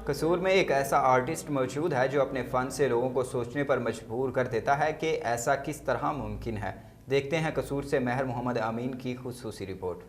قصور میں ایک ایسا آرٹسٹ موجود ہے جو اپنے فن سے لوگوں کو سوچنے پر مجبور کر دیتا ہے کہ ایسا کس طرح ممکن ہے۔ دیکھتے ہیں قصور سے مہر محمد امین کی خصوصی رپورٹ۔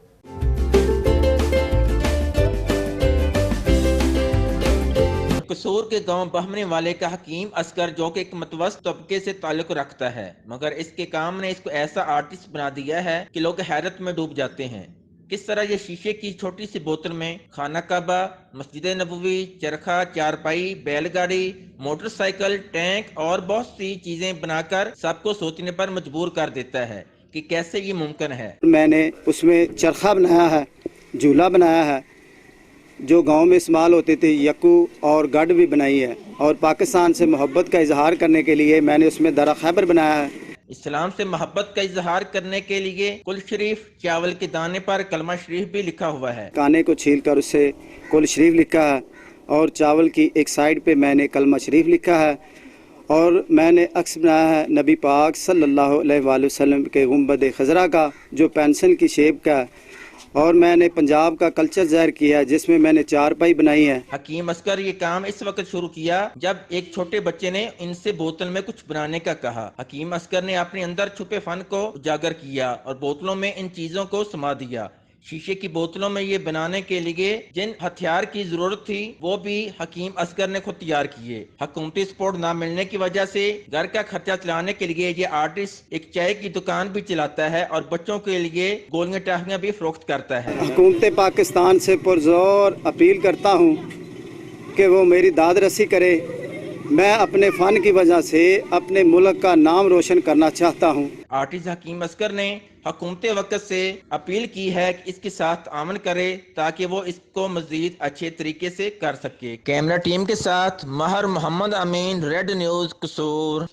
قصور کے گاؤں بہمنے والے کا حکیم اصغر جو کہ ایک متوسط طبقے سے تعلق رکھتا ہے، مگر اس کے کام نے اس کو ایسا آرٹسٹ بنا دیا ہے کہ لوگ حیرت میں ڈوب جاتے ہیں۔ کس طرح یہ شیشے کی چھوٹی سی بوتل میں خانہ کعبہ، مسجد نبوی، چرخہ، چارپائی، بیل گاڑی، موٹر سائیکل، ٹینک اور بہت سی چیزیں بنا کر سب کو سوچنے پر مجبور کر دیتا ہے کہ کیسے یہ ممکن ہے۔ میں نے اس میں چرخہ بنایا ہے، جھولا بنایا ہے جو گاؤں میں استعمال ہوتے تھے، یکو اور گڈ بھی بنائی ہے، اور پاکستان سے محبت کا اظہار کرنے کے لیے میں نے اس میں درہ خیبر بنایا ہے۔ اسلام سے محبت کا اظہار کرنے کے لیے کل شریف چاول کے دانے پر کلمہ شریف بھی لکھا ہوا ہے۔ کانے کو چھیل کر اس سے کل شریف لکھا ہے، اور چاول کی ایک سائیڈ پہ میں نے کلمہ شریف لکھا ہے، اور میں نے عکس بنایا ہے نبی پاک صلی اللہ علیہ وآلہ وسلم کے گنبد خضرا کا جو پینسل کی شیپ کا ہے، اور میں نے پنجاب کا کلچر ظاہر کیا ہے جس میں میں نے چارپائی بنائی ہے۔ حکیم اصغر یہ کام اس وقت شروع کیا جب ایک چھوٹے بچے نے ان سے بوتل میں کچھ بنانے کا کہا۔ حکیم اصغر نے اپنے اندر چھپے فن کو اجاگر کیا اور بوتلوں میں ان چیزوں کو سما دیا۔ شیشے کی بوتلوں میں یہ بنانے کے لیے جن ہتھیار کی ضرورت تھی وہ بھی حکیم اصغر نے خود تیار کیے۔ حکومتی سپورٹ نہ ملنے کی وجہ سے گھر کا خرچہ چلانے کے لیے یہ آرٹسٹ ایک چائے کی دکان بھی چلاتا ہے اور بچوں کے لیے گولیاں ٹافیاں بھی فروخت کرتا ہے۔ حکومت پاکستان سے پرزور اپیل کرتا ہوں کہ وہ میری داد رسی کرے۔ میں اپنے فن کی وجہ سے اپنے ملک کا نام روشن کرنا چاہتا ہوں۔ آرٹسٹ حکیم اصغر نے حکومت وقت سے اپیل کی ہے کہ اس کے ساتھ تعاون کرے تاکہ وہ اس کو مزید اچھے طریقے سے کر سکے۔ کیمرہ ٹیم کے ساتھ مہر محمد امین، ریڈ نیوز، قصور۔